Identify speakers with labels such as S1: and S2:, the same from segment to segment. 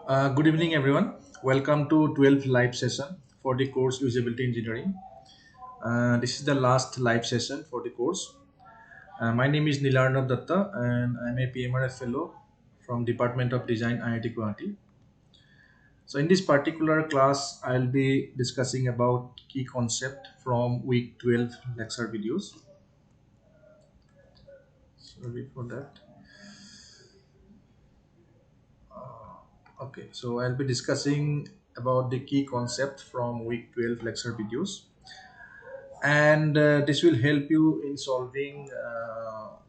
S1: Good evening, everyone. Welcome to 12th live session for the course Usability Engineering. This is the last live session for the course. My name is Neelarnab Dutta, and I'm a PMRF fellow from Department of Design, IIT Guwahati. So, in this particular class, I'll be discussing about key concept from week 12 lecture videos. Sorry for that. Okay, so I'll be discussing about the key concept from week 12 lecture videos, and this will help you in solving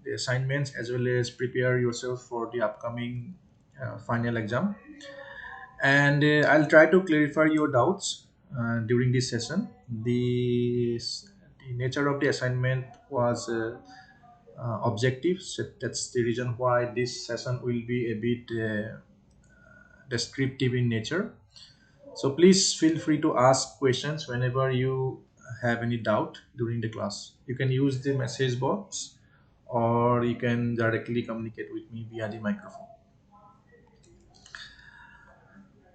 S1: the assignments as well as prepare yourself for the upcoming final exam. And I'll try to clarify your doubts during this session. The nature of the assignment was objective, so that's the reason why this session will be a bit descriptive in nature. So please feel free to ask questions whenever you have any doubt during the class. You can use the message box or you can directly communicate with me via the microphone.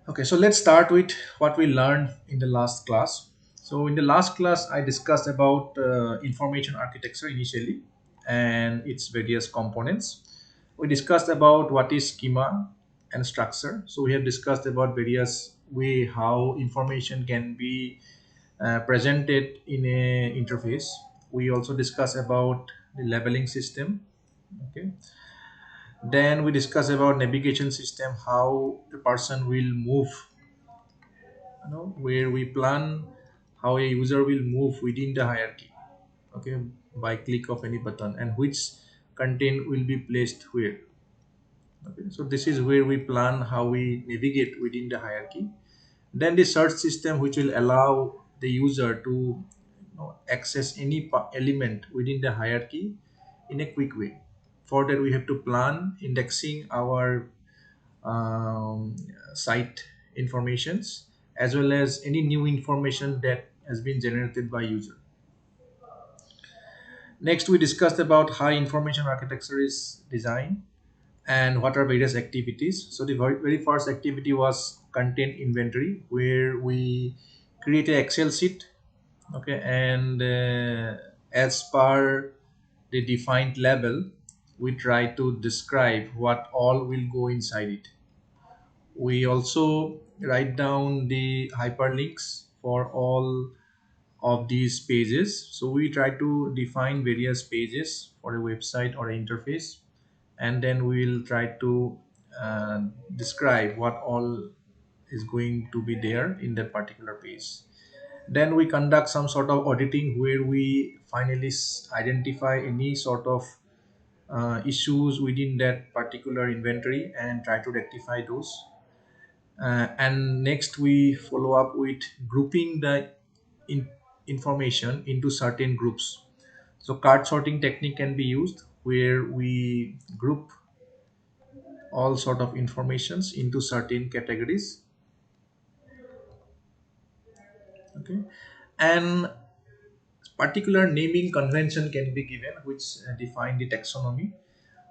S1: Okay, so let's start with what we learned in the last class. So in the last class, I discussed about information architecture initially and its various components. We discussed about what is schema and structure. So we have discussed about various way how information can be presented in a interface. We also discuss about the labeling system. Okay, then we discuss about navigation system, how the person will move, where we plan how a user will move within the hierarchy, okay, by click of any button, and which content will be placed where. Okay, so this is where we plan how we navigate within the hierarchy. Then the search system, which will allow the user to access any element within the hierarchy in a quick way. For that, we have to plan indexing our site informations as well as any new information that has been generated by user. Next, we discussed about how information architecture is designed and what are various activities. So the very first activity was content inventory, where we create an Excel sheet, okay, and as per the defined label, we try to describe what all will go inside it. We also write down the hyperlinks for all of these pages. So we try to define various pages for a website or an interface, and then we'll try to uh, describe what all is going to be there in that particular page. Then we conduct some sort of auditing, where we finally identify any sort of issues within that particular inventory and try to rectify those. And next, we follow up with grouping the in- information into certain groups. So card sorting technique can be used, where we group all sort of informations into certain categories. Okay, and particular naming convention can be given, which define the taxonomy.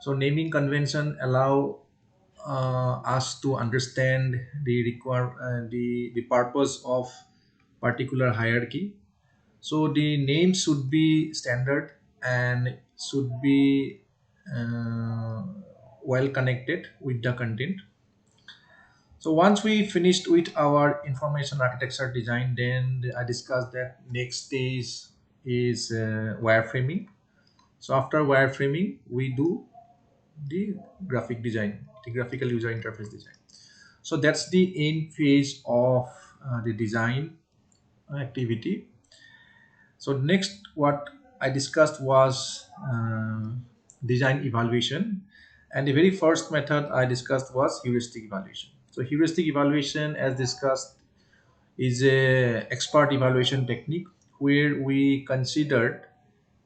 S1: So naming convention allow us to understand the purpose of particular hierarchy. So the name should be standard and should be uh, well connected with the content. So once we finished with our information architecture design, then I discussed that next stage is wireframing. So after wireframing, we do the graphic design, the graphical user interface design. So that's the end phase of the design activity. So next, what I discussed was design evaluation, and the very first method I discussed was heuristic evaluation. So heuristic evaluation, as discussed, is a expert evaluation technique, where we considered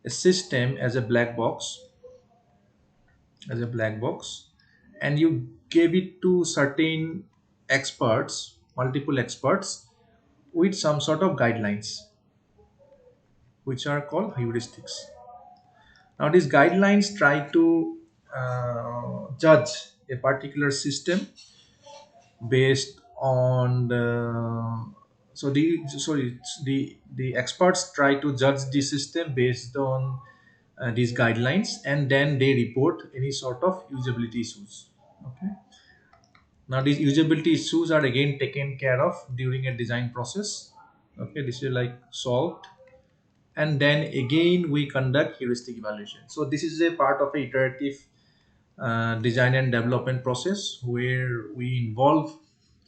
S1: a system as a black box, and you gave it to certain experts, multiple experts, with some sort of guidelines, which are called heuristics. Now, these guidelines try to judge a particular system based on the experts try to judge the system based on these guidelines, and then they report any sort of usability issues. Okay. Now these usability issues are again taken care of during a design process. Okay, this is like solved, and then again we conduct heuristic evaluation. So this is a part of a iterative design and development process where we involve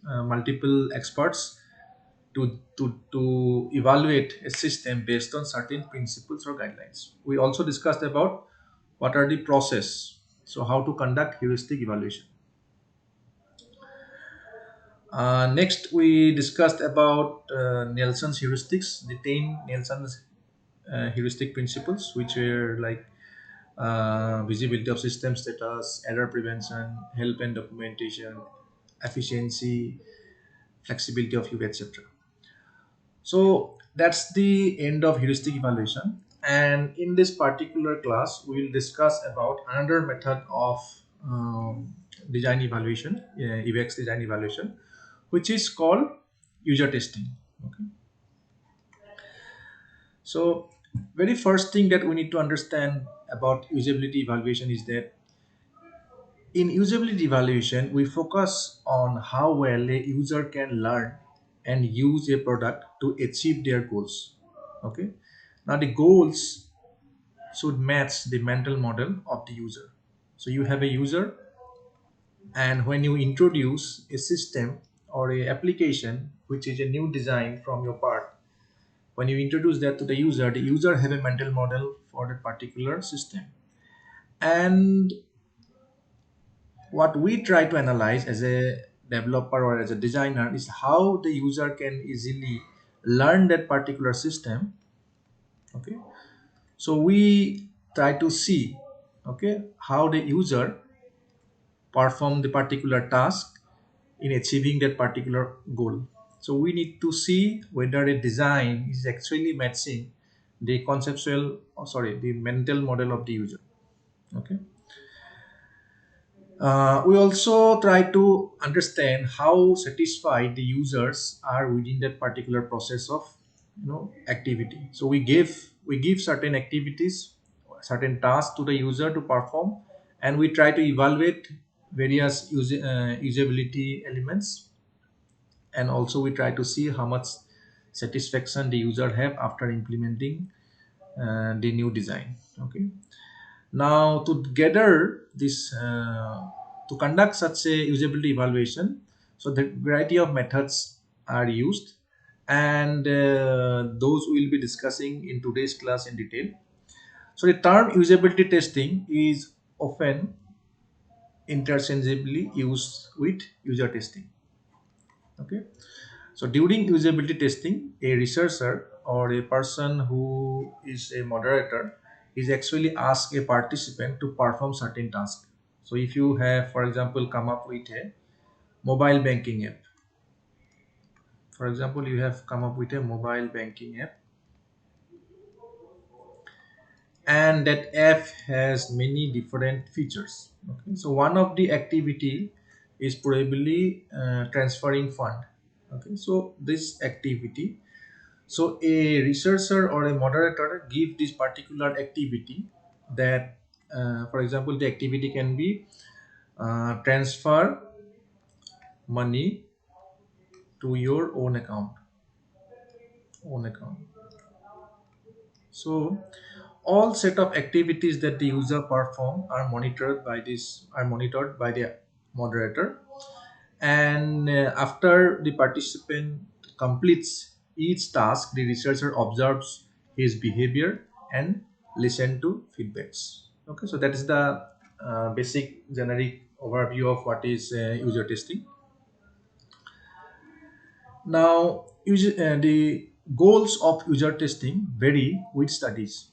S1: multiple experts to evaluate a system based on certain principles or guidelines. We also discussed about what are the process, so how to conduct heuristic evaluation. Next, we discussed about Nelson's heuristics, the 10 Nelson's heuristic principles, which were like visibility of system status, error prevention, help and documentation, efficiency, flexibility of use, etc. So that's the end of heuristic evaluation. And in this particular class, we will discuss about another method of design evaluation, UX design evaluation, which is called user testing. Okay. So very first thing that we need to understand about usability evaluation is that in usability evaluation, we focus on how well a user can learn and use a product to achieve their goals. Okay. Now the goals should match the mental model of the user. So you have a user, and when you introduce a system or a application which is a new design from your part, when you introduce that to the user have a mental model for that particular system. And what we try to analyze as a developer or as a designer is how the user can easily learn that particular system. Okay, so we try to see, okay, how the user perform the particular task in achieving that particular goal. So we need to see whether a design is actually matching the conceptual, the mental model of the user. Okay. We also try to understand how satisfied the users are within that particular process of activity. So we give certain activities, certain tasks to the user to perform, and we try to evaluate various usability elements, and also we try to see how much satisfaction the user have after implementing the new design. Okay. Now, to gather this, to conduct such a usability evaluation, so the variety of methods are used, and those we'll be discussing in today's class in detail. So the term usability testing is often interchangeably used with user testing. Okay. So during usability testing, a researcher or a person who is a moderator is actually ask a participant to perform certain task. So if you have, for example, come up with a mobile banking app, for example, you have come up with a mobile banking app, and that app has many different features. Okay, so one of the activity is probably transferring fund. Okay, so this activity, so a researcher or a moderator give this particular activity that, for example, the activity can be transfer money to your own account. So all set of activities that the user perform are monitored by the moderator, and after the participant completes each task, the researcher observes his behavior and listen to feedbacks. Okay, so that is the basic generic overview of what is user testing. Now, the goals of user testing vary with studies.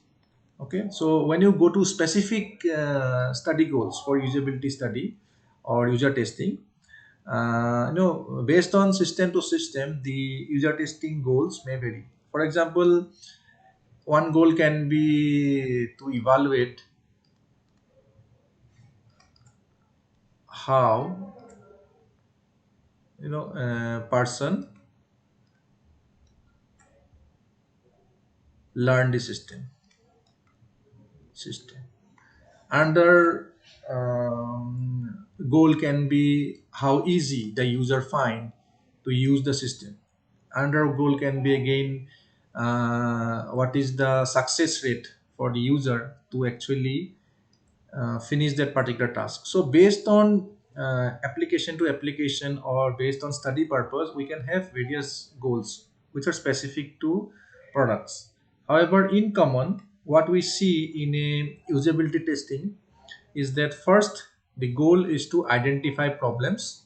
S1: Okay, so when you go to specific study goals for usability study or user testing, based on system to system, the user testing goals may vary. For example, one goal can be to evaluate how person learn the system. Another goal can be how easy the user find to use the system. Another goal can be again what is the success rate for the user to actually finish that particular task. So based on application to application or based on study purpose, we can have various goals which are specific to products. However, in common, what we see in a usability testing is that first the goal is to identify problems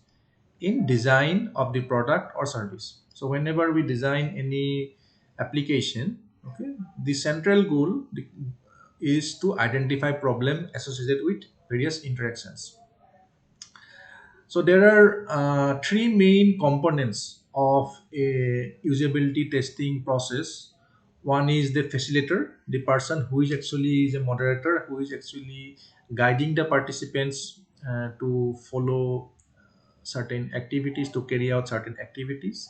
S1: in design of the product or service. So whenever we design any application, okay, the central goal is to identify problem associated with various interactions. So there are three main components of a usability testing process. One is the facilitator, the person who is actually is a moderator, who is actually guiding the participants to follow certain activities, to carry out certain activities.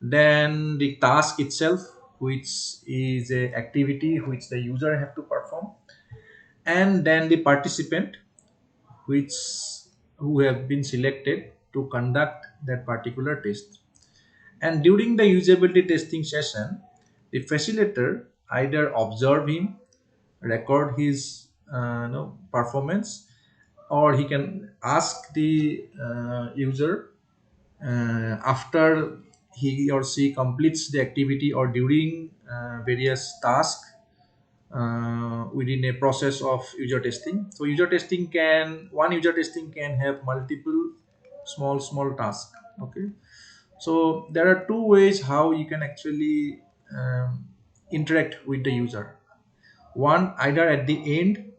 S1: Then the task itself, which is a activity which the user have to perform, and then the participant, which who have been selected to conduct that particular test. And during the usability testing session, the facilitator either observe him, record his performance, or he can ask the user after he or she completes the activity or during various tasks within a process of user testing. So user testing can have multiple small tasks. Okay, so there are two ways how you can actually interact with the user. One, either at the end,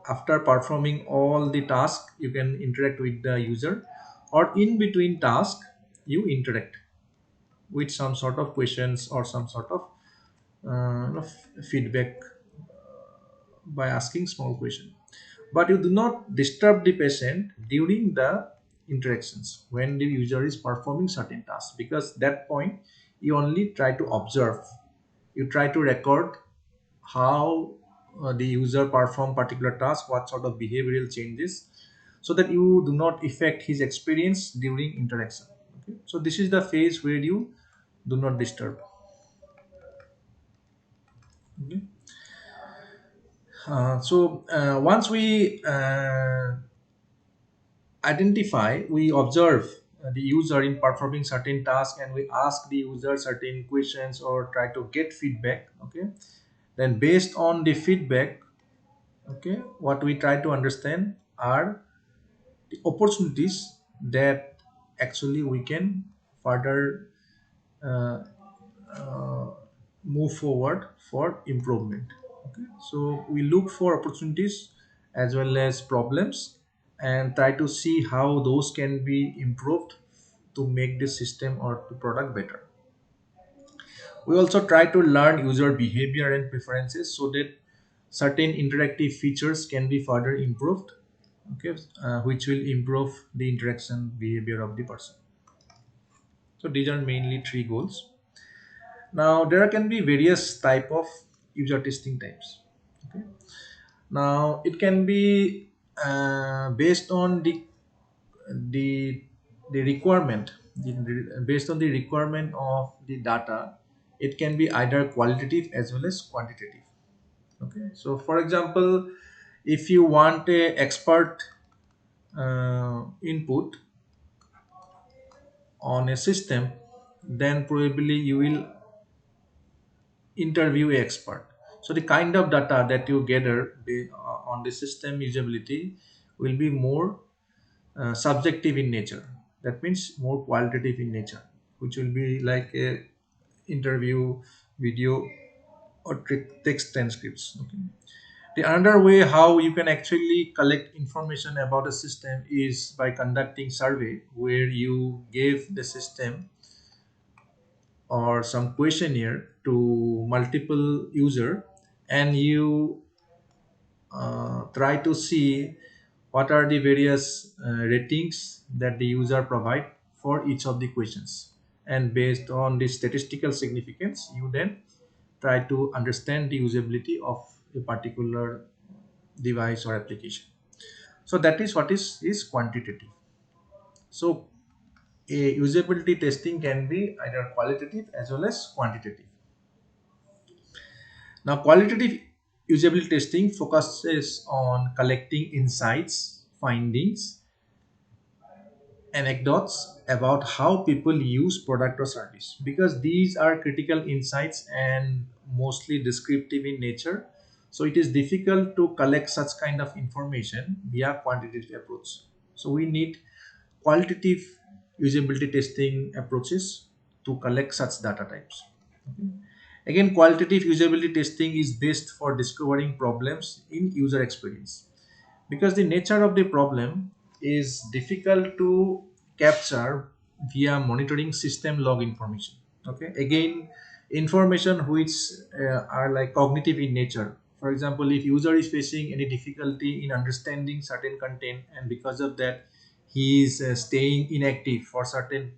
S1: after performing all the tasks, you can interact with the user, or in between task, you interact with some sort of questions or some sort of feedback by asking small question. But you do not disturb the patient during the interactions when the user is performing certain tasks, because that point you only try to observe, you try to record how the user perform particular task, what sort of behavioral changes, so that you do not affect his experience during interaction. Okay, so this is the phase where you do not disturb. Okay. Once we identify, we observe the user in performing certain tasks, and we ask the user certain questions or try to get feedback. Okay, then based on the feedback, okay, what we try to understand are the opportunities that actually we can further uh, uh, move forward for improvement. Okay, so we look for opportunities as well as problems and try to see how those can be improved to make the system or the product better. We also try to learn user behavior and preferences so that certain interactive features can be further improved, okay, which will improve the interaction behavior of the person. So these are mainly three goals. Now there can be various type of user testing types. Okay. Now it can be based on the the requirement, based on the requirement of the data. It can be either qualitative as well as quantitative. Okay. So for example, if you want a expert input on a system, then probably you will interview a expert. So the kind of data that you gather on the system usability will be more subjective in nature. That means more qualitative in nature, which will be like a interview, video, or text transcripts. Okay. The another way how you can actually collect information about a system is by conducting survey, where you give the system or some questionnaire to multiple user, and you try to see what are the various ratings that the user provide for each of the questions, and based on the statistical significance you then try to understand the usability of a particular device or application. So that is what is quantitative. So a usability testing can be either qualitative as well as quantitative. Now, qualitative usability testing focuses on collecting insights, findings, anecdotes about how people use product or service, because these are critical insights and mostly descriptive in nature. So it is difficult to collect such kind of information via quantitative approach. So we need qualitative usability testing approaches to collect such data types. Okay. Again, qualitative usability testing is best for discovering problems in user experience, because the nature of the problem is difficult to capture via monitoring system log information. Okay, again, information which are like cognitive in nature. For example, if user is facing any difficulty in understanding certain content, and because of that he is staying inactive for certain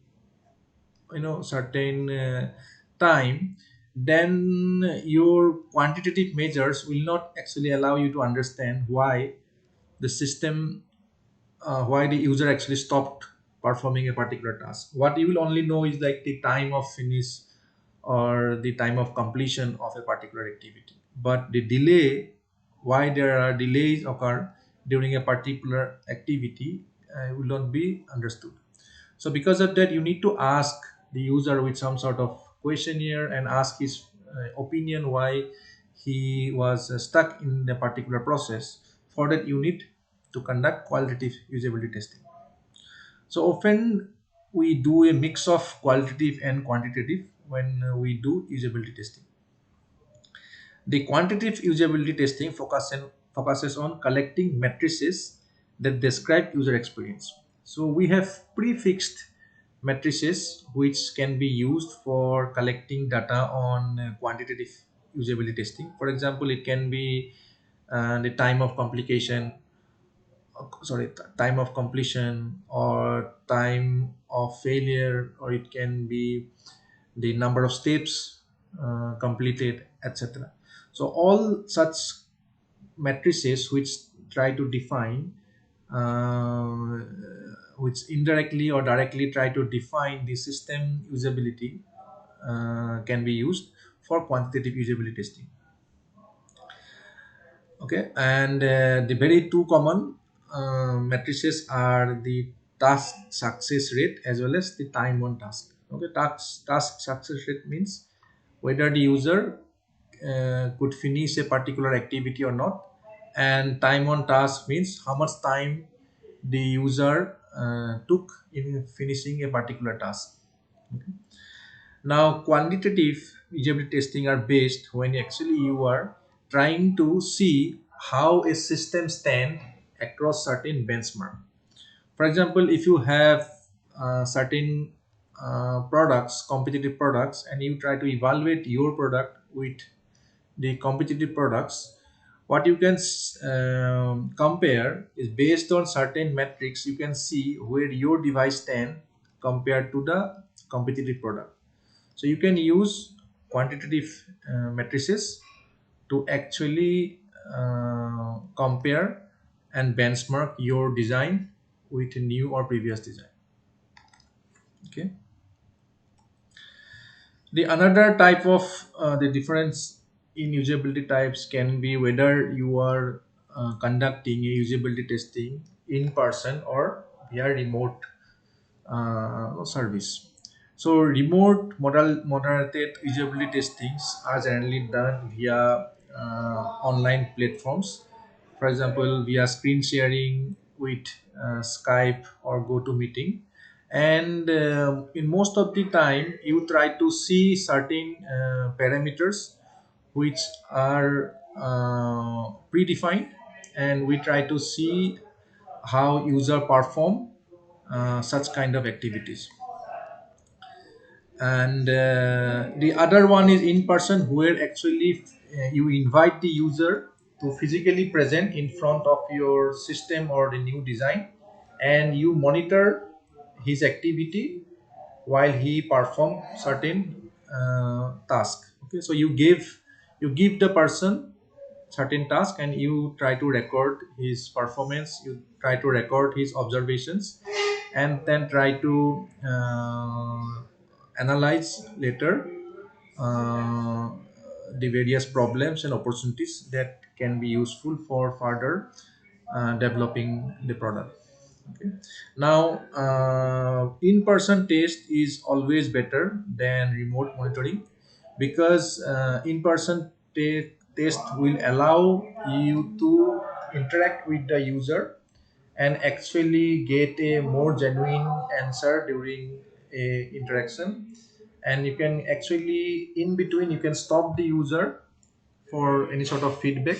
S1: time, then your quantitative measures will not actually allow you to understand why the system why the user actually stopped performing a particular task. What you will only know is like the time of finish or the time of completion of a particular activity, but the delay, why there are delays occur during a particular activity, will not be understood. So because of that, you need to ask the user with some sort of questionnaire and ask his opinion why he was stuck in a particular process. For that, you need to conduct qualitative usability testing. So often we do a mix of qualitative and quantitative when we do usability testing. The quantitative usability testing focuses on collecting matrices that describe user experience. So we have prefixed matrices which can be used for collecting data on quantitative usability testing. For example, it can be the time of complication, time of completion, or time of failure, or it can be the number of steps completed, etc. So all such matrices which try to define uh, which indirectly or directly try to define the system usability can be used for quantitative usability testing. Okay, and the very two common matrices are the task success rate as well as the time on task. Okay, task success rate means whether the user could finish a particular activity or not, and time on task means how much time the user took in finishing a particular task. Now, quantitative usability testing are based when actually you are trying to see how a system stand across certain benchmark. For example, if you have certain products, competitive products, and you try to evaluate your product with the competitive products, what you can compare is based on certain metrics. You can see where your device stand compared to the competitive product. So you can use quantitative matrices to actually compare and benchmark your design with a new or previous design. Okay. The another type of the difference in usability types can be whether you are conducting a usability testing in person or via remote service. So remote moderated usability testings are generally done via online platforms. For example, via screen sharing with Skype or GoToMeeting. And in most of the time, you try to see certain parameters which are predefined, and we try to see how user perform such kind of activities. And the other one is in person, where actually you invite the user to physically present in front of your system or the new design, and you monitor his activity while he perform certain task. Okay, so you give the person certain task and you try to record his performance, you try to record his observations, and then try to analyze later uh, the various problems and opportunities that can be useful for further developing the product. Okay. Now, in-person test is always better than remote monitoring because in-person test will allow you to interact with the user and actually get a more genuine answer during a interaction. And you can actually, in between, you can stop the user for any sort of feedback.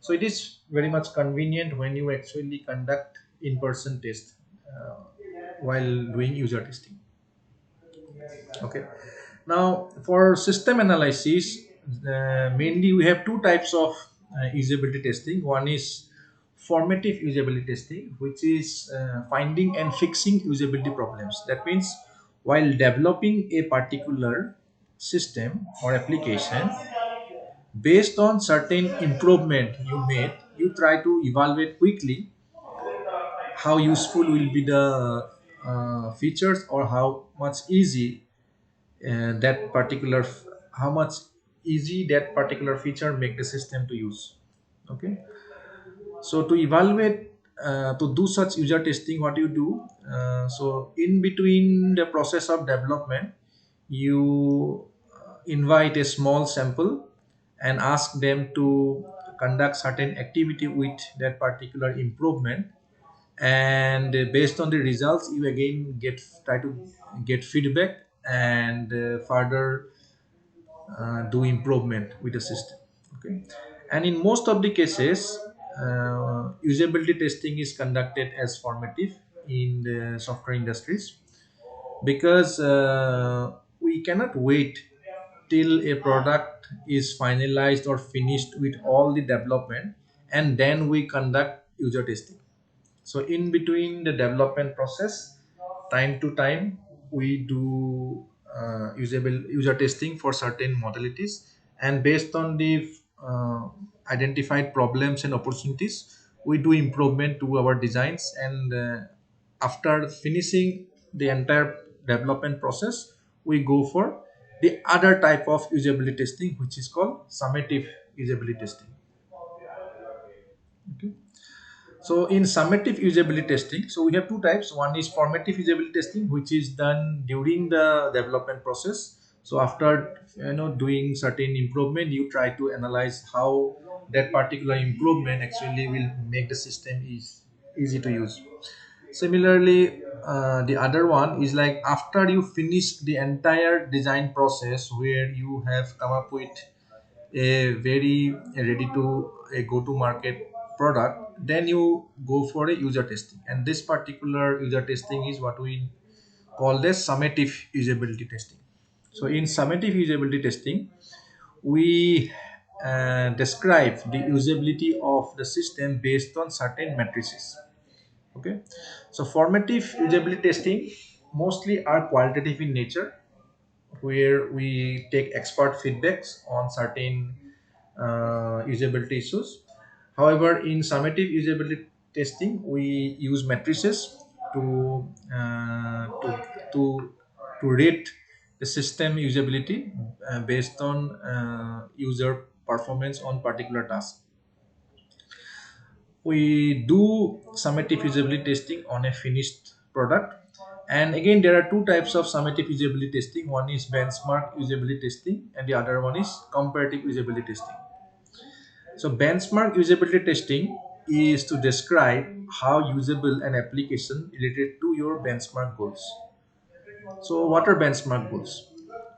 S1: So it is very much convenient when you actually conduct in-person test uh, while doing user testing. Okay. Now for system analysis, mainly we have two types of usability testing. One is formative usability testing, which is finding and fixing usability problems. That means while developing a particular system or application, based on certain improvement you made, you try to evaluate quickly how useful will be the features, or how much easy that particular how much easy that particular feature make the system to use. Okay, so to evaluate, to do such user testing, what you do, so in between the process of development, you invite a small sample and ask them to conduct certain activity with that particular improvement, and based on the results you again try to get feedback and further do improvement with the system. Okay, and in most of the cases, usability testing is conducted as formative in the software industries because we cannot wait till a product is finalized or finished with all the development and then we conduct user testing. So in between the development process, time to time we do usable user testing for certain modalities, and based on the uh, identified problems and opportunities, we do improvement to our designs. And after finishing the entire development process, we go for the other type of usability testing, which is called summative usability testing. Okay. So in summative usability testing, so we have two types. One is formative usability testing, which is done during the development process. So after doing certain improvement, you try to analyze how that particular improvement actually will make the system is easy to use. Similarly, the other one is like after you finish the entire design process, where you have come up with a very ready to a go to market product, then you go for a user testing, and this particular user testing is what we call the summative usability testing. So in summative usability testing, we describe the usability of the system based on certain matrices. Okay, so formative usability testing mostly are qualitative in nature, where we take expert feedbacks on certain usability issues. However, in summative usability testing, we use matrices to uh, to to to rate the system usability based on user performance on particular task. We do summative usability testing on a finished product. And again, there are two types of summative usability testing. One is benchmark usability testing, and the other one is comparative usability testing. So benchmark usability testing is to describe how usable an application related to your benchmark goals. So what are benchmark goals?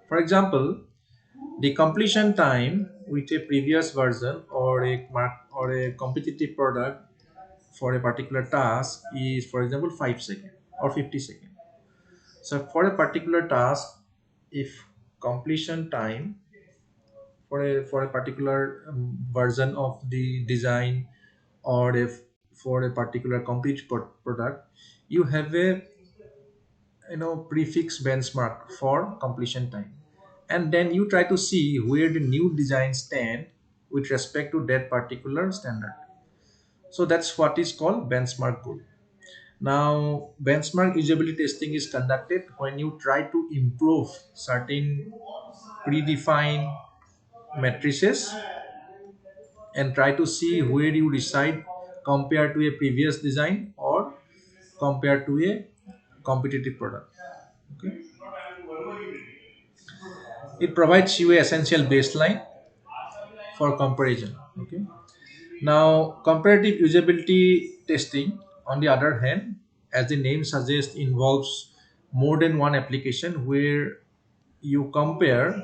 S1: For example, the completion time with a previous version or a competitive product for a particular task is, for example, 5 seconds or 50 seconds. So for a particular task, if completion time for a particular version of the design, or if for a particular complete product, you have a prefix benchmark for completion time, and then you try to see where the new designs stand with respect to that particular standard. So that's what is called benchmark goal. Now, benchmark usability testing is conducted when you try to improve certain predefined matrices and try to see where you decide compared to a previous design or compared to a competitive product. Okay. It provides you a essential baseline for comparison. Okay. Now, comparative usability testing, on the other hand, as the name suggests, involves more than one application where you compare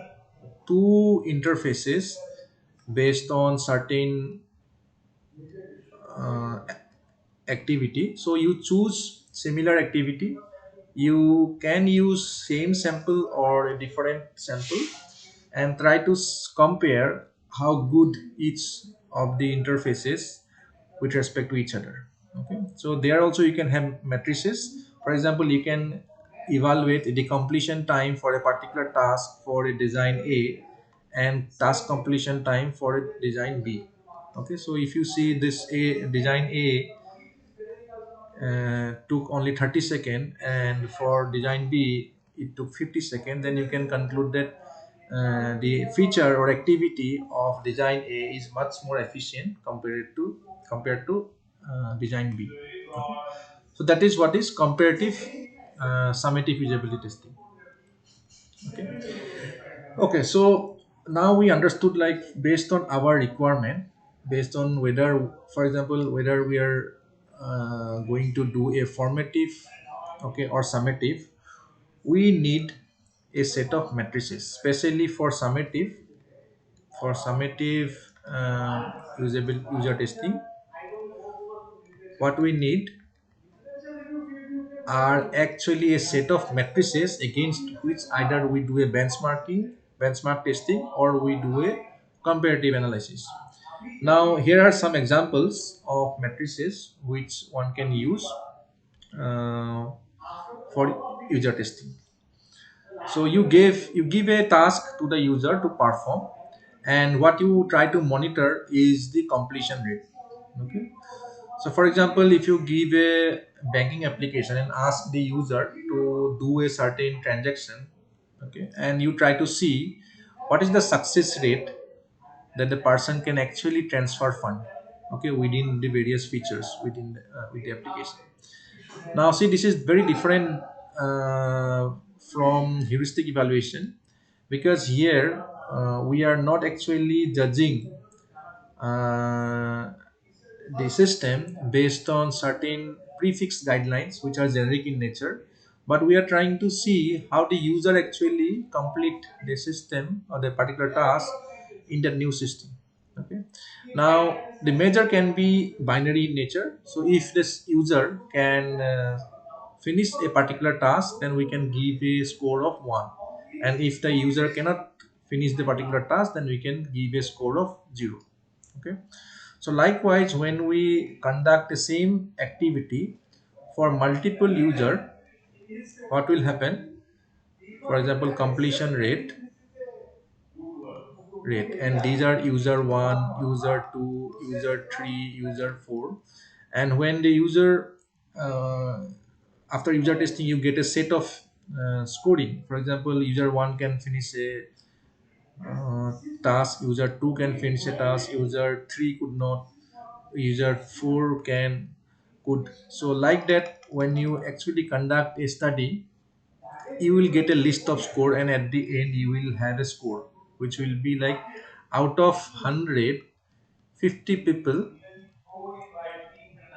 S1: two interfaces based on certain uh, activity. So you choose similar activity. You can use same sample or a different sample and try to compare how good each of the interfaces with respect to each other. Okay, so there also you can have matrices. For example, you can evaluate the completion time for a particular task for a design A and task completion time for a design B. Okay, so if you see this a design A took only 30 seconds and for design B it took 50 seconds, then you can conclude that the feature or activity of design A is much more efficient compared to design B. Okay. So that is what is comparative summative usability testing. Okay. Okay, so now we understood, like, based on our requirement, based on whether, for example, whether we are going to do a formative, okay, or summative, we need a set of matrices, especially for summative. For summative user testing, what we need are actually a set of matrices against which either we do a benchmark testing, or we do a comparative analysis. Now, here are some examples of matrices which one can use uh, for user testing. So you give a task to the user to perform, and what you try to monitor is the completion rate. Okay. So, for example, if you give a banking application and ask the user to do a certain transaction, okay, and you try to see what is the success rate that the person can actually transfer fund, okay, within the various features within with the application. Now, see, this is very different from heuristic evaluation, because here we are not actually judging uh, the system based on certain prefix guidelines which are generic in nature, but we are trying to see how the user actually complete the system or the particular task in the new system. Okay. Now, the measure can be binary in nature. So if this user can finish a particular task, then we can give a score of 1, and if the user cannot finish the particular task, then we can give a score of 0. Okay. So likewise, when we conduct the same activity for multiple user, what will happen? For example, completion rate, and these are user 1, user 2, user 3, user 4. And when the user uh, after user testing, you get a set of scoring. For example, user 1 can finish a task, user 2 can finish a task, user 3 could not, user 4 can could. So like that, when you actually conduct a study, you will get a list of score, and at the end you will have a score which will be like, out of 100, 50 people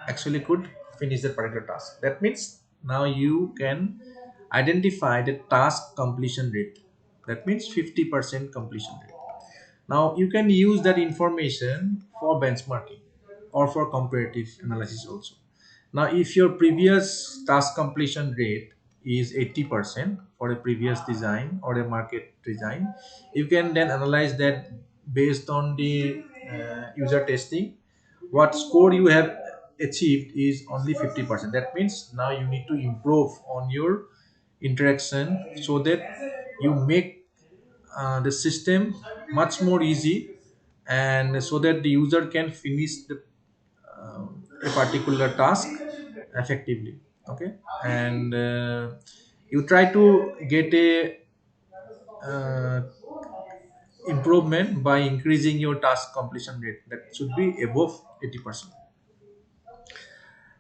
S1: actually could finish that particular task. That means now you can identify the task completion rate. That means 50% completion rate. Now you can use that information for benchmarking or for comparative analysis also. Now, if your previous task completion rate is 80% for a previous design or a market design, you can then analyze that based on the user testing. What score you have achieved is only 50%. That means now you need to improve on your interaction, so that you make the system much more easy, and so that the user can finish a particular task effectively. Okay. And you try to get a uh, improvement by increasing your task completion rate, that should be above 80%.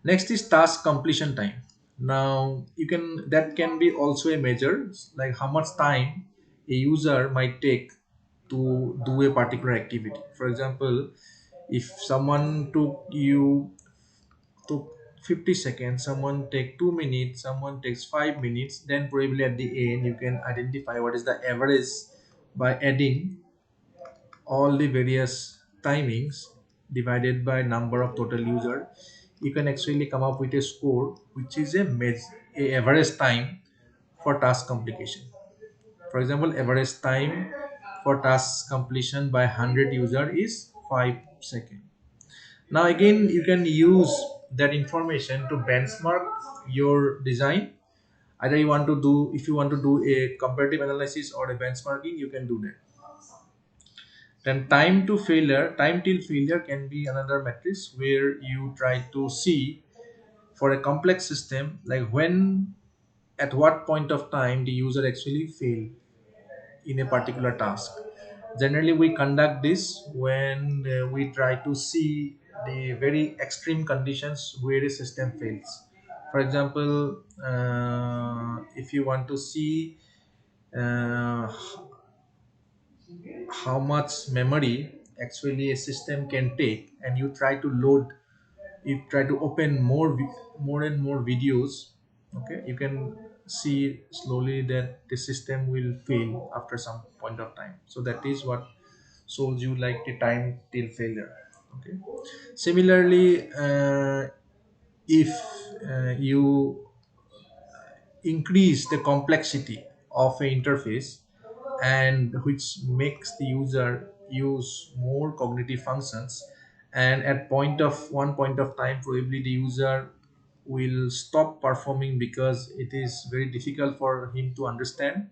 S1: Next is task completion time. Now you can, that can be also a measure, like how much time a user might take to do a particular activity. For example, if someone took 50 seconds, someone take 2 minutes, someone takes 5 minutes, then probably at the end you can identify what is the average by adding all the various timings divided by number of total user. You can actually come up with a score which is a average time for task completion. For example, average time for task completion by 100 user is 5 seconds. Now again, you can use that information to benchmark your design. Either you want to do, if you want to do a comparative analysis or a benchmarking, you can do that. Then time till failure can be another matrix where you try to see for a complex system, like when, at what point of time the user actually failed in a particular task. Generally, we conduct this when we try to see the very extreme conditions where a system fails. For example, if you want to see uh, how much memory actually a system can take, and you try to load, you try to open more and more videos, okay, you can see slowly that the system will fail after some point of time. So that is what shows you like the time till failure. Okay. Similarly, if you increase the complexity of a interface, and which makes the user use more cognitive functions, and at one point of time probably the user will stop performing because it is very difficult for him to understand.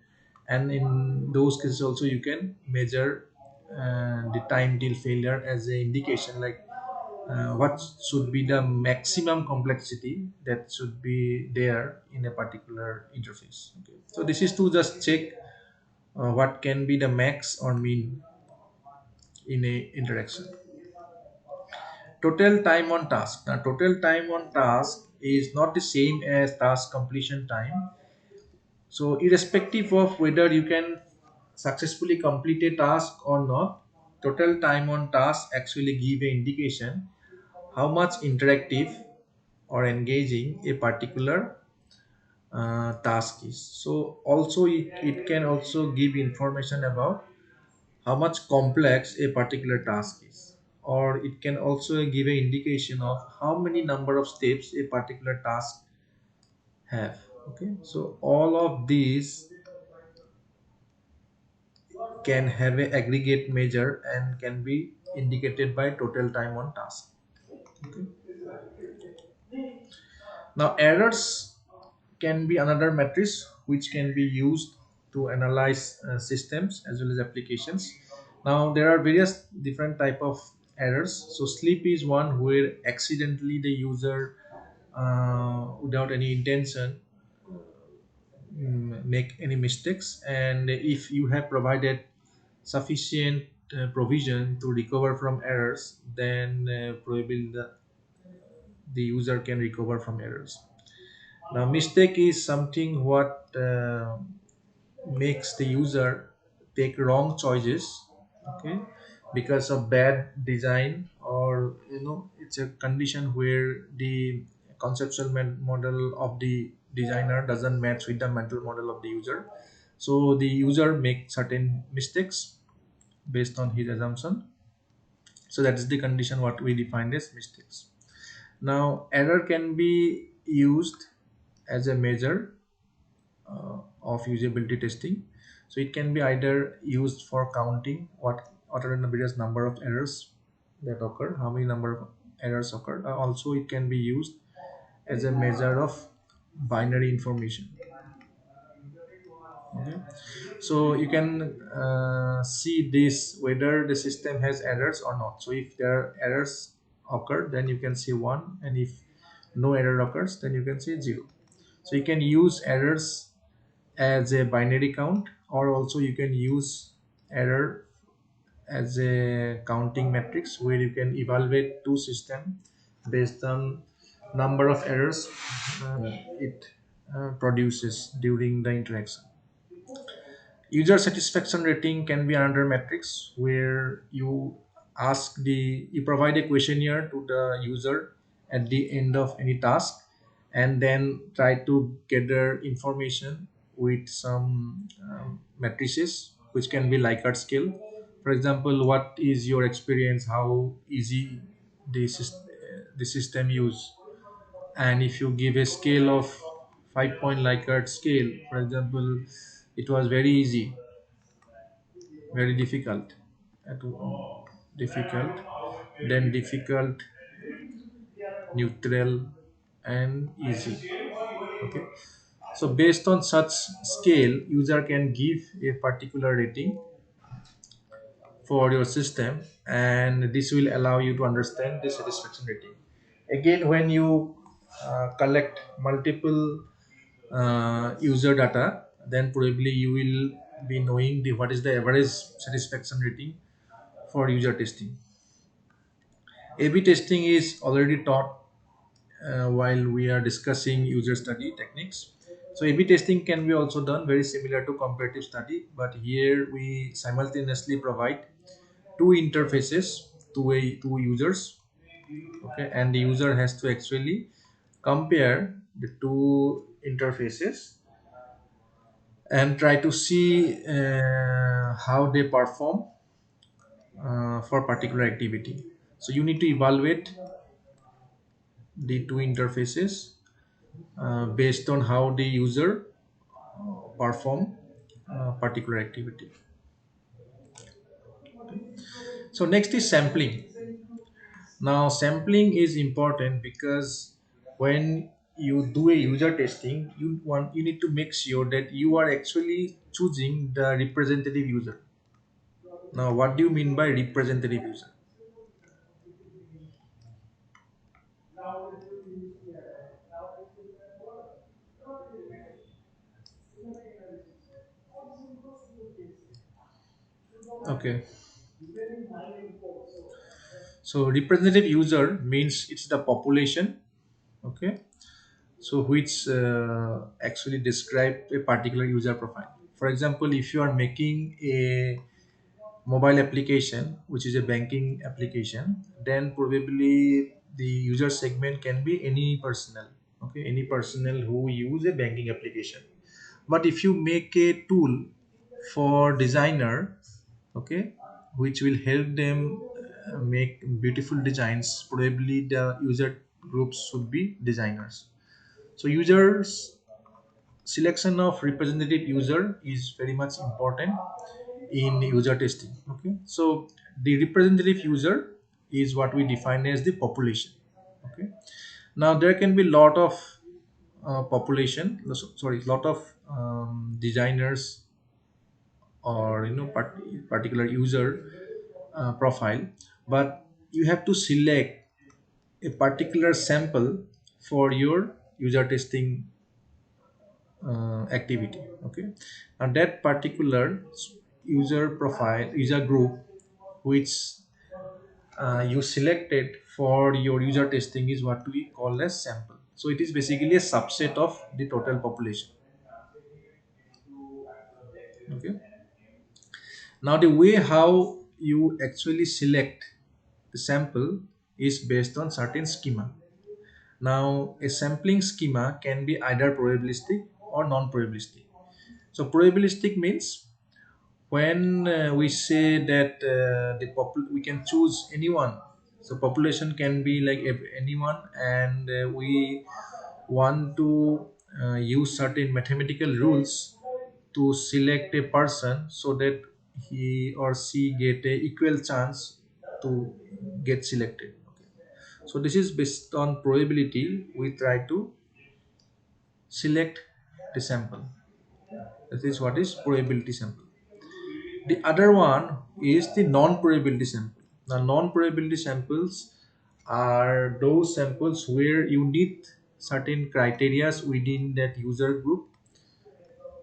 S1: And in those cases also you can measure the time till failure as an indication, like what should be the maximum complexity that should be there in a particular interface. Okay. So this is to just check what can be the max or min in a interaction. Total time on task. Now total time on task is not the same as task completion time. So irrespective of whether you can successfully complete a task or not, total time on task actually give an indication how much interactive or engaging a particular task is. So also it can also give information about how much complex a particular task is, or it can also give an indication of how many number of steps a particular task have. Okay, so all of these can have a aggregate measure and can be indicated by total time on task. Okay. Now errors can be another matrix which can be used to analyze systems as well as applications. Now there are various different type of errors. So sleep is one where accidentally the user without any intention make any mistakes, and if you have provided sufficient provision to recover from errors, then probably the user can recover from errors. Now mistake is something what makes the user take wrong choices, okay, because of bad design, or it's a condition where the conceptual model of the designer doesn't match with the mental model of the user. So the user make certain mistakes based on his assumption. So that is the condition what we define as mistakes. Now error can be used as a measure of usability testing. So it can be either used for counting what are the various number of errors that occur, how many number of errors occur. Also, it can be used as a measure of binary information. Okay. So you can see this whether the system has errors or not. So if there are errors occur, then you can see 1, and if no error occurs, then you can see 0. So you can use errors as a binary count, or also you can use error as a counting matrix where you can evaluate two system based on number of errors it produces during the interaction. User satisfaction rating can be another matrix where you provide a questionnaire to the user at the end of any task, and then try to gather information with some matrices which can be Likert scale. For example, what is your experience, how easy the system use, and if you give a scale of 5-point Likert scale, for example, it was very easy, very difficult, difficult, then difficult, neutral, and easy. Okay. So based on such scale, user can give a particular rating for your system, and this will allow you to understand the satisfaction rating. Again, when you collect multiple user data, then probably you will be knowing what is the average satisfaction rating for user testing. A/B testing is already taught while we are discussing user study techniques. So A/B testing can be also done very similar to comparative study, but here we simultaneously provide two interfaces to two users. Okay, and the user has to actually compare the two interfaces and try to see how they perform for particular activity. So you need to evaluate the two interfaces based on how the user perform particular activity. So next is sampling. Now sampling is important because when you do a user testing, you need to make sure that you are actually choosing the representative user. Now what do you mean by representative user? Okay, so representative user means it's the population. Okay, so which actually describe a particular user profile. For example, if you are making a mobile application which is a banking application, then probably the user segment can be any personnel. Okay, any personnel who use a banking application. But if you make a tool for designer, okay, which will help them make beautiful designs, probably the user groups should be designers. So users selection of representative user is very much important in user testing. Okay, so the representative user is what we define as the population. Okay, now there can be lot of population, sorry, lot of designers, or particular user profile, but you have to select a particular sample for your user testing activity. Okay, now that particular user profile, user group, which you selected for your user testing, is what we call as sample. So it is basically a subset of the total population. Okay, now the way how you actually select the sample is based on certain schema. Now a sampling schema can be either probabilistic or non-probabilistic. So probabilistic means when we say that we can choose anyone. So population can be like anyone, and we want to use certain mathematical rules to select a person so that he or she get a equal chance to get selected. Okay. So this is based on probability. We try to select the sample. That is what is probability sample. The other one is the non-probability sample. Now, non-probability samples are those samples where you need certain criteria within that user group.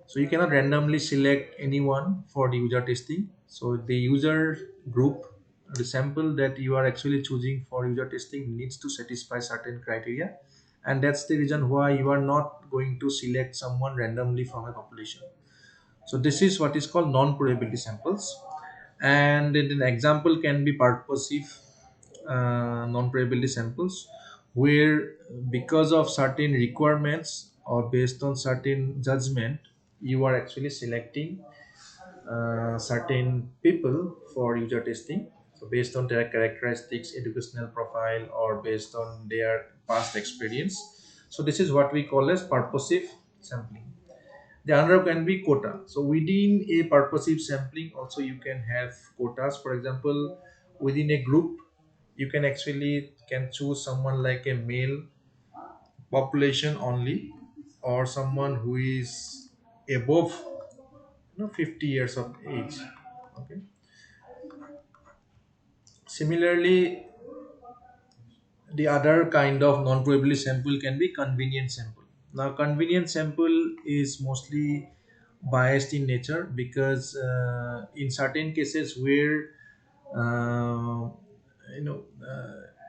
S1: So you cannot randomly select anyone for the user testing. So the user group, the sample that you are actually choosing for user testing needs to satisfy certain criteria. And that's the reason why you are not going to select someone randomly from a population. So this is what is called non-probability samples. And an example can be purposive non-probability samples, where because of certain requirements or based on certain judgment, you are actually selecting certain people for user testing. So based on their characteristics, educational profile, or based on their past experience. So this is what we call as purposive sampling. The other can be quota. So within a purposive sampling also you can have quotas. For example, within a group you can actually can choose someone like a male population only, or someone who is above 50 years of age. Okay. Similarly, the other kind of non-probability sample can be convenience sample. Now convenience sample is mostly biased in nature, because in certain cases where uh, you know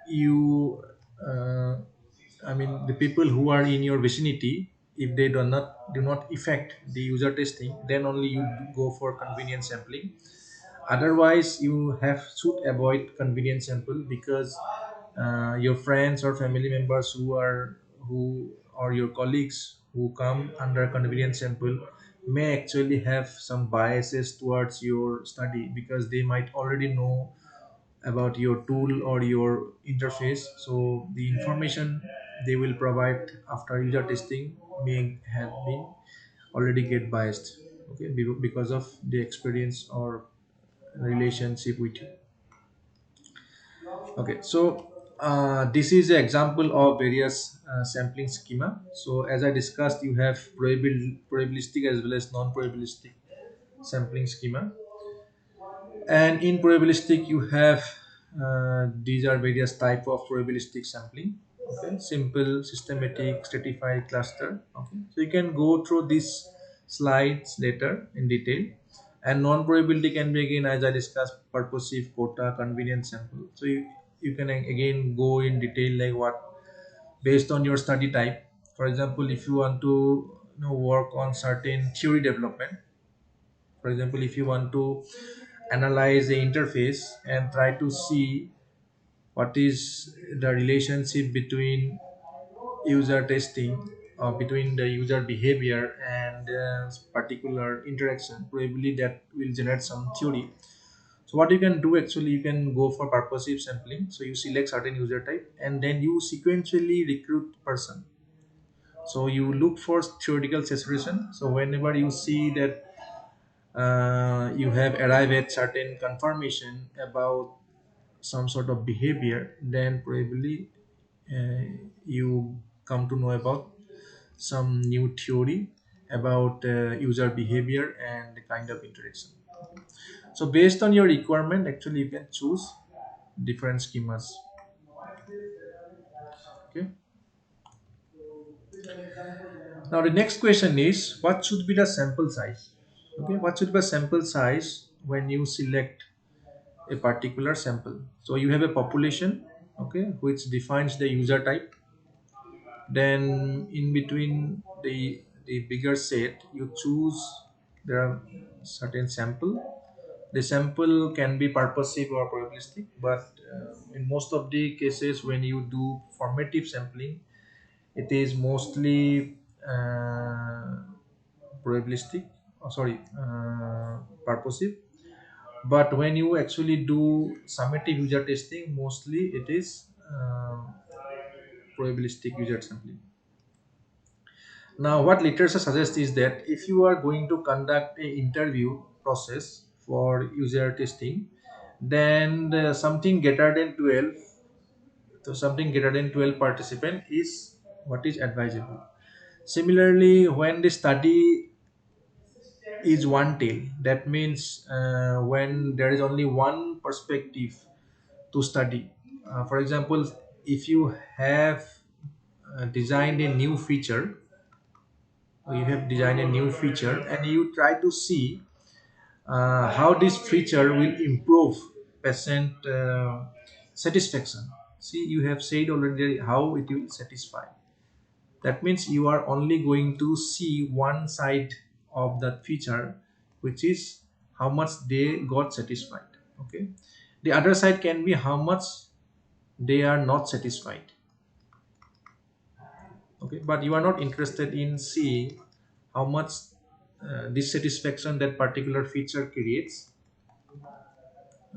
S1: you uh, I mean the people who are in your vicinity, if they do not affect the user testing, then only you go for convenience sampling. Otherwise you have should avoid convenience sample, because your friends or family members who or your colleagues who come under convenience sample may actually have some biases towards your study, because they might already know about your tool or your interface. So the information they will provide after user testing may have been already get biased, okay, because of the experience or relationship with you. Okay, so this is an example of various sampling schema. So as I discussed, you have probabilistic as well as non-probabilistic sampling schema. And in probabilistic you have these are various type of probabilistic sampling. Okay, simple, systematic, stratified, cluster. Okay, so you can go through these slides later in detail. And non-probability can be, again as I discussed, purposive, quota, convenience sample. So you can again go in detail like what based on your study type. For example, if you want to work on certain theory development, for example, if you want to analyze the interface and try to see what is the relationship between user testing, between the user behavior and particular interaction, probably that will generate some theory. So what you can do, actually you can go for purposive sampling. So you select certain user type and then you sequentially recruit person. So you look for theoretical saturation. So whenever you see that you have arrived at certain confirmation about some sort of behavior, then probably uh, you come to know about some new theory about user behavior and the kind of interaction. So based on your requirement, actually you can choose different schemas. Okay. Now the next question is, what should be the sample size? Okay, what should be the sample size when you select a particular sample? So you have a population, okay, which defines the user type. Then in between the bigger set you choose, there are certain sample. The sample can be purposive or probabilistic, but in most of the cases when you do formative sampling, it is mostly probabilistic, purposive. But when you actually do summative user testing, mostly it is probabilistic user sampling. Now, what literature suggests is that if you are going to conduct a interview process for user testing, then something greater than 12, so something greater than 12 participant is what is advisable. Similarly, when the study is one tail. That means when there is only one perspective to study. For example, if you have designed a new feature, or you have designed a new feature and you try to see how this feature will improve patient satisfaction. See, you have said already how it will satisfy. That means you are only going to see one side of that feature, which is how much they got satisfied. Okay, the other side can be how much they are not satisfied. Okay, but you are not interested in seeing how much dissatisfaction that particular feature creates,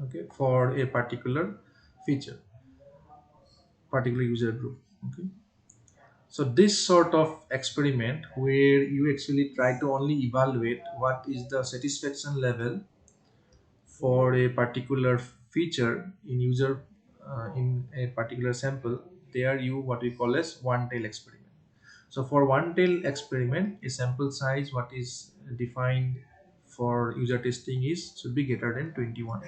S1: okay, for a feature particular user group. Okay, so this sort of experiment where you actually try to only evaluate what is the satisfaction level for a particular feature in user in a particular sample, there you what we call as one tail experiment. So for one tail experiment, a sample size what is defined for user testing is should be greater than 21.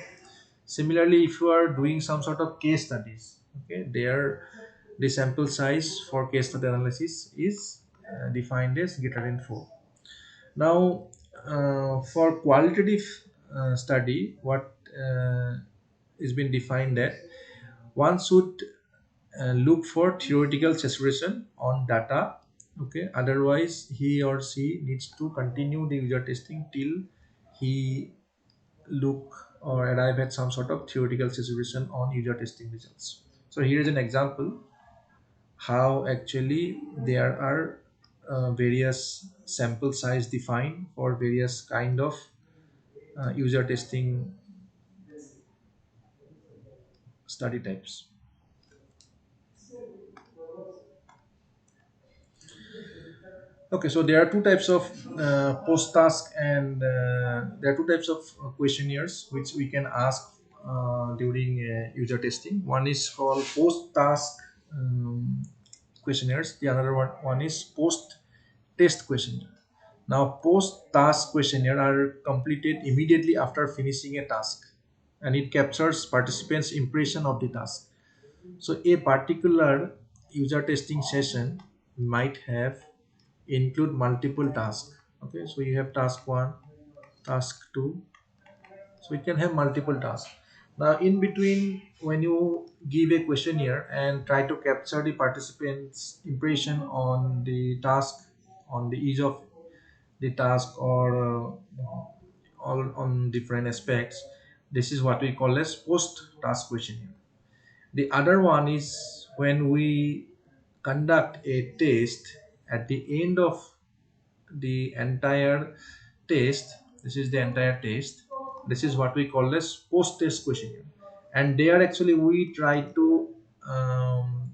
S1: Similarly, if you are doing some sort of case studies, okay, there the sample size for case study analysis is defined as greater than 4. Now, for qualitative study, what is been defined that one should look for theoretical saturation on data. Okay, otherwise he or she needs to continue the user testing till he look or arrive at some sort of theoretical saturation on user testing results. So here is an example how actually there are various sample size defined for various kind of user testing study types. Okay, so there are two types of post task and there are two types of questionnaires which we can ask during user testing. One is called post task questionnaires. The other one is post test questionnaire. Now, post task questionnaire are completed immediately after finishing a task, and it captures participants' impression of the task. So a particular user testing session might have include multiple tasks. Okay, so you have task 1, task 2, so it can have multiple tasks. Now in between, when you give a questionnaire and try to capture the participants impression on the task, on the ease of the task, or all on different aspects, this is what we call as post task questionnaire. The other one is when we conduct a test at the end of the entire test. This is the entire test. This is what we call as post test questionnaire, and there actually we try to um,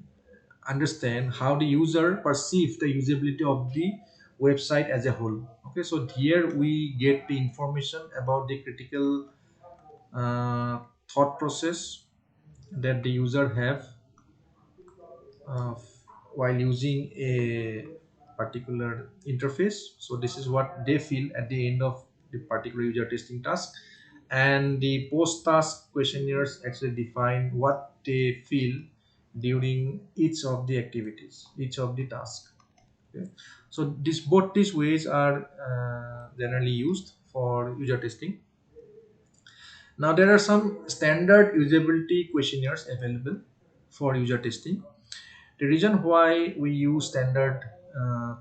S1: understand how the user perceives the usability of the website as a whole. Okay, so here we get the information about the critical thought process that the user have uh, while using a particular interface. So this is what they feel at the end of the particular user testing task, and the post task questionnaires actually define what they feel during each of the activities, each of the tasks. Okay. So this both these ways are generally used for user testing. Now there are some standard usability questionnaires available for user testing. The reason why we use standard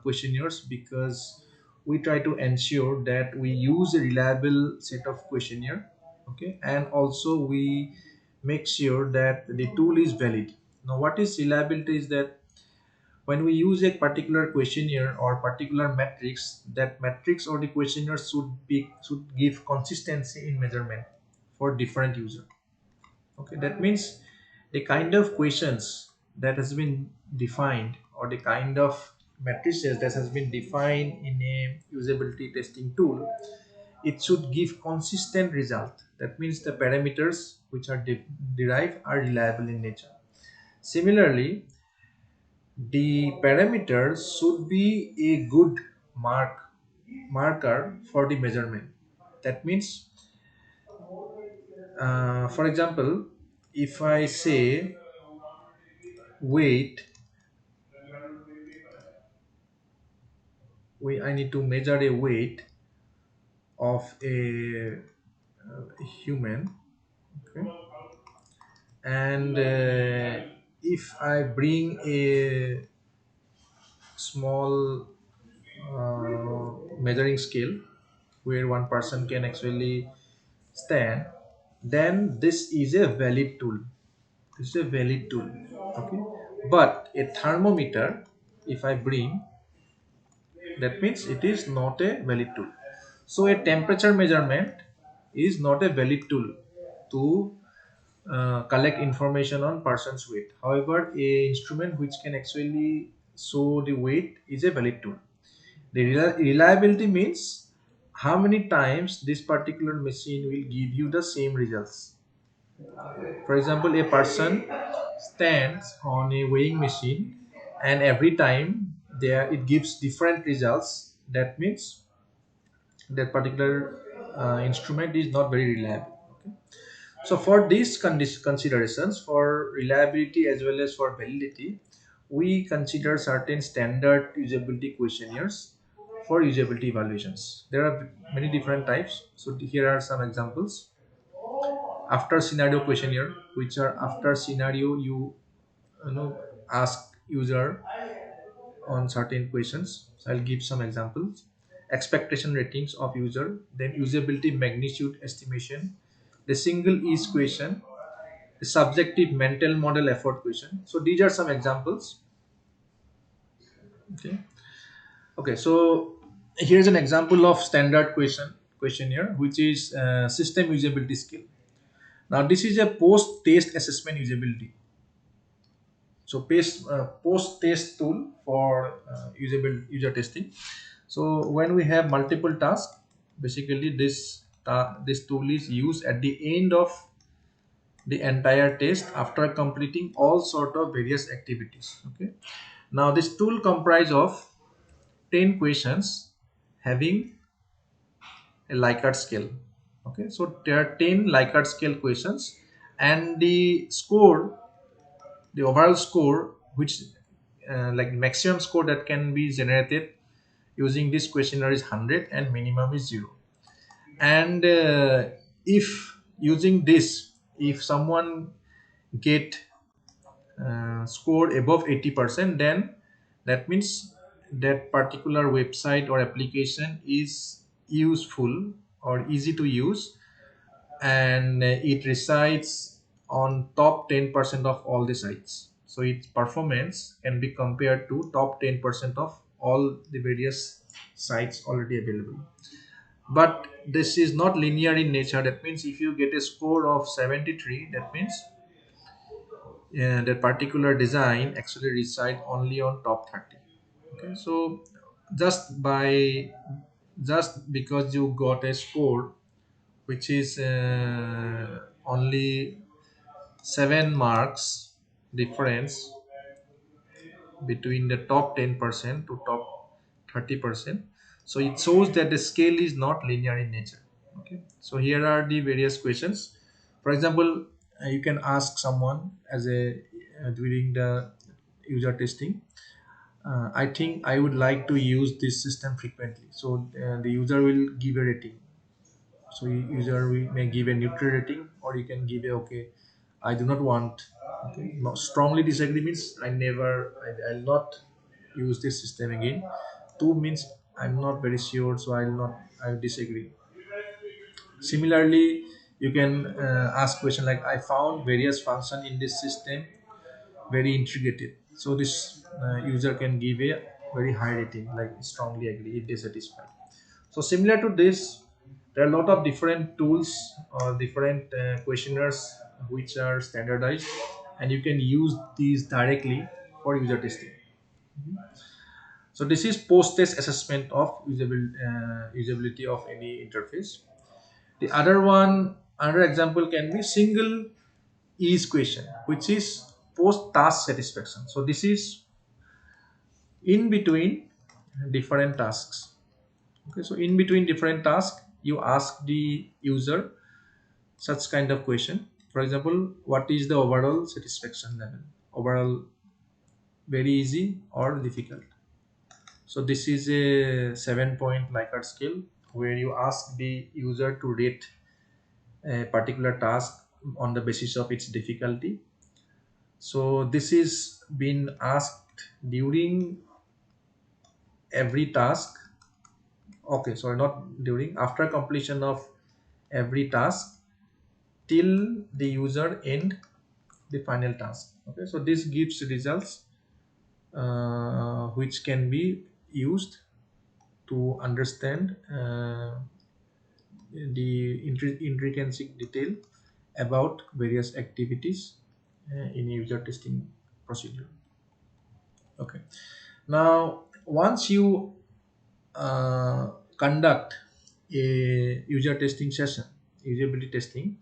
S1: questionnaires, because we try to ensure that we use a reliable set of questionnaire, okay, and also we make sure that the tool is valid. Now what is reliability is that when we use a particular questionnaire or particular metrics, that metrics or the questionnaire should give consistency in measurement for different user. Okay, that means the kind of questions that has been defined, or the kind of matrices that has been defined in a usability testing tool, it should give consistent result. That means the parameters which are derived are reliable in nature. Similarly, the parameters should be a good mark marker for the measurement. That means, for example, if I say weight, I need to measure a weight of a human, okay? And if I bring a small measuring scale where one person can actually stand, then this is a valid tool. This is a valid tool, okay? But a thermometer, if I bring, that means it is not a valid tool. So a temperature measurement is not a valid tool to collect information on person's weight. However, a instrument which can actually show the weight is a valid tool. The reliability means how many times this particular machine will give you the same results. For example, a person stands on a weighing machine and every time there it gives different results. That means that particular instrument is not very reliable. Okay? So for these considerations for reliability as well as for validity, we consider certain standard usability questionnaires for usability evaluations. There are many different types. So here are some examples. After scenario questionnaire, which are after scenario you know ask user on certain questions. So I'll give some examples. Expectation ratings of user, then usability magnitude estimation, the single ease question, the subjective mental model effort question. So these are some examples. Okay. Okay. So here's an example of standard questionnaire, which is system usability skill. Now this is a post test assessment usability. So post test tool for usable user testing. So when we have multiple tasks, basically this tool is used at the end of the entire test after completing all sort of various activities. Okay. Now this tool comprise of 10 questions having a Likert scale. Okay, so there are 10 Likert scale questions, and the score, the overall score, which like maximum score that can be generated using this questionnaire is 100 and minimum is 0. And if using this, if someone get scored above 80%, then that means that particular website or application is useful or easy to use, and it resides on top 10% of all the sites. So its performance can be compared to top 10% of all the various sites already available. But this is not linear in nature. That means if you get a score of 73, that means that particular design actually reside only on top 30. Okay, so just by just because you got a score which is only 7 marks difference between the top 10% to top 30%, so it shows that the scale is not linear in nature. Okay, so here are the various questions. For example, you can ask someone as a during the user testing, I think I would like to use this system frequently. So the user will give a rating. So user may give a neutral rating, or you can give a okay, I do not want. Okay, not strongly disagree means I'll not use this system again. Two means I'm not very sure, so I'll disagree. Similarly, you can ask question like I found various function in this system very integrated. So this user can give a very high rating, like strongly agree if they satisfied. So similar to this, there are a lot of different tools or different questionnaires which are standardized, and you can use these directly for user testing. So this is post-test assessment of usability of any interface. The other one, another example can be single ease question, which is post-task satisfaction. So this is in between different tasks. Okay, so in between different tasks, you ask the user such kind of question. For example, what is the overall satisfaction level? Overall, very easy or difficult. So this is a 7-point Likert scale where you ask the user to rate a particular task on the basis of its difficulty. So this is been asked during every task. Okay, sorry, not during, after completion of every task till the user end the final task. Okay, so this gives results which can be used to understand the intrinsic detail about various activities in user testing procedure. Okay, now once you conduct a user testing session, usability testing,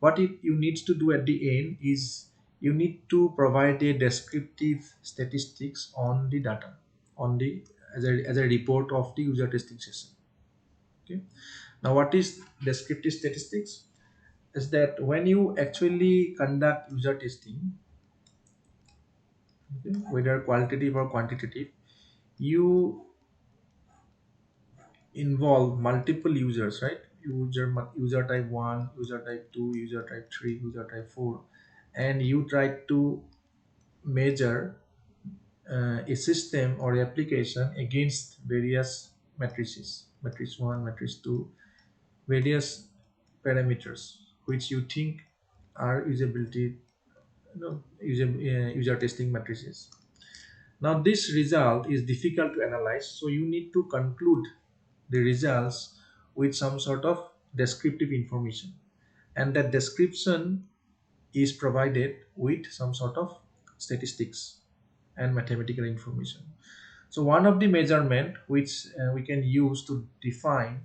S1: what you need to do at the end is you need to provide a descriptive statistics on the data, on the as a report of the user testing session. Okay, now what is descriptive statistics is that when you actually conduct user testing, okay, whether qualitative or quantitative, you involve multiple users, right? User type 1, user type 2, user type 3, user type 4, and you try to measure a system or application against various matrices, matrix 1, matrix 2, various parameters which you think are usability, user testing matrices. Now this result is difficult to analyze, so you need to conclude the results with some sort of descriptive information, and that description is provided with some sort of statistics and mathematical information. So one of the measurement which we can use to define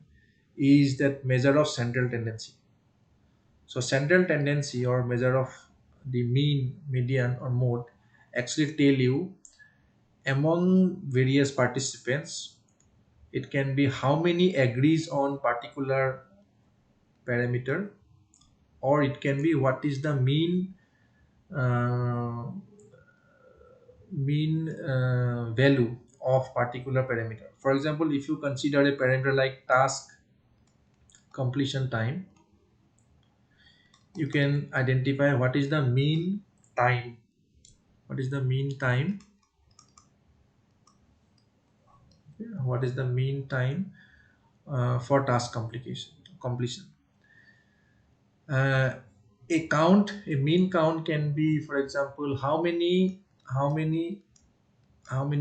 S1: is that measure of central tendency. So central tendency or measure of the mean, median or mode actually tell you among various participants, it can be how many agrees on particular parameter, or it can be what is the uh, mean value of particular parameter. For example, if you consider a parameter like task completion time, you can identify what is the mean time, what is the mean time, what is the mean time for task completion. uh, a mean count can be, for example, how many how many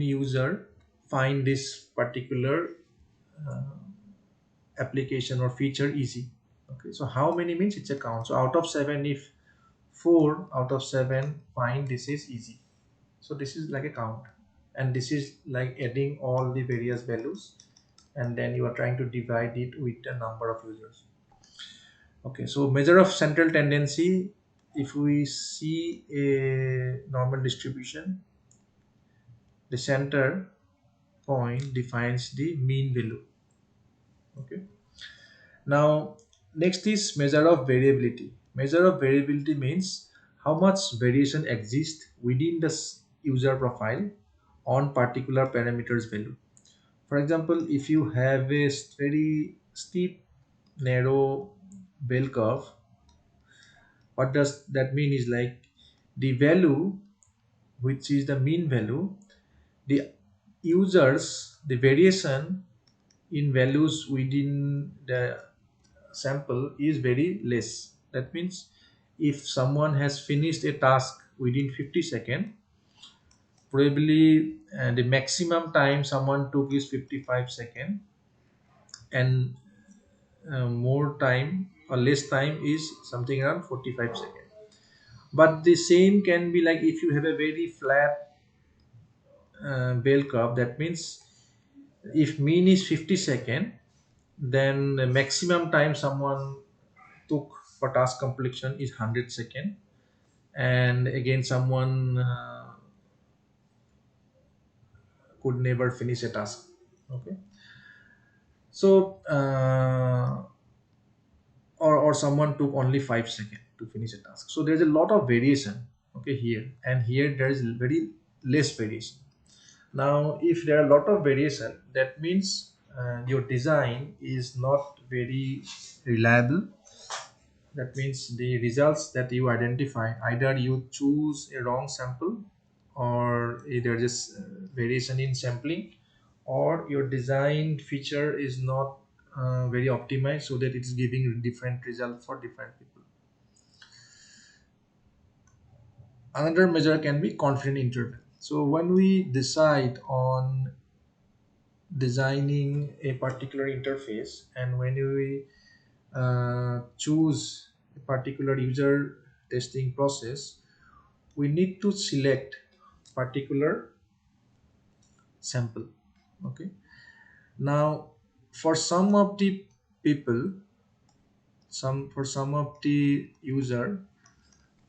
S1: user find this particular uh, application or feature easy. Okay, so how many means it's a count. So out of 7, if 4 out of 7 find this is easy, so this is like a count, and this is like adding all the various values, and then you are trying to divide it with the number of users. Okay, so measure of central tendency, if we see a normal distribution, the center point defines the mean value. Okay, now next is measure of variability. Measure of variability means how much variation exists within the user profile on particular parameters value. For example, if you have a very steep narrow bell curve, what does that mean is like the value which is the mean value, the users, the variation in values within the sample is very less. That means if someone has finished a task within 50 seconds, probably the maximum time someone took is 55 seconds, and more time or less time is something around 45 seconds. But the same can be like if you have a very flat bell curve, that means if mean is 50 second, then the maximum time someone took for task completion is 100 second, and again someone could never finish a task. Okay, So or someone took only 5 seconds to finish a task. So there's a lot of variation, okay, here, and here there is very less variation. Now if there are a lot of variation, that means your design is not very reliable. That means the results that you identify, either you choose a wrong sample, or either just variation in sampling, or your design feature is not very optimized, so that it's giving different result for different people. Another measure can be confidence interval. So when we decide on designing a particular interface, and when we choose a particular user testing process, we need to select particular sample. Okay, now for some of the people, some of the user,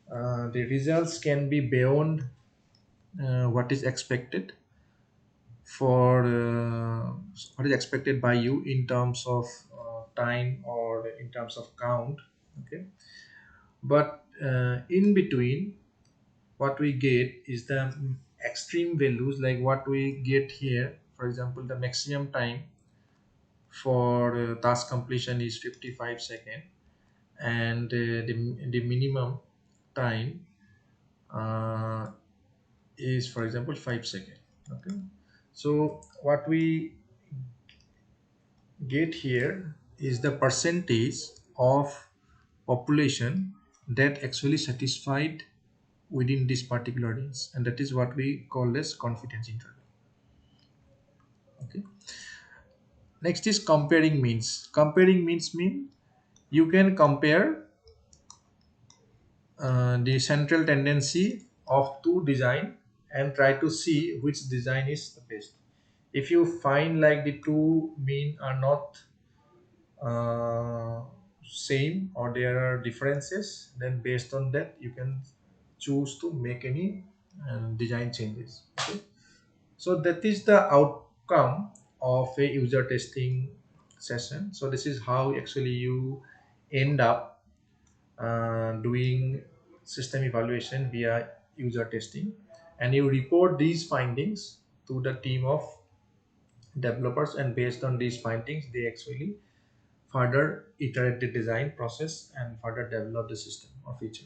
S1: the results can be beyond what is expected for what is expected by you in terms of time or in terms of count. Okay, but in between, what we get is the extreme values, like what we get here. For example, the maximum time for task completion is 55 seconds, and the minimum time uh, is, for example, 5 seconds. Okay, so what we get here is the percentage of population that actually satisfied within this particular range, and that is what we call as confidence interval. Okay, next is comparing means. Comparing means mean you can compare the central tendency of two design and try to see which design is the best. If you find like the two mean are not uh, same, or there are differences, then based on that you can choose to make any design changes. Okay, so that is the outcome of a user testing session. So this is how actually you end up doing system evaluation via user testing, and you report these findings to the team of developers, and based on these findings they actually further iterate the design process and further develop the system or feature.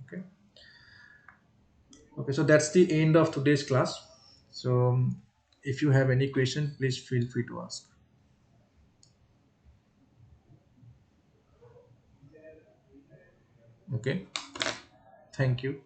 S1: Okay, okay, so that's the end of today's class. So if you have any question, please feel free to ask. Okay, thank you.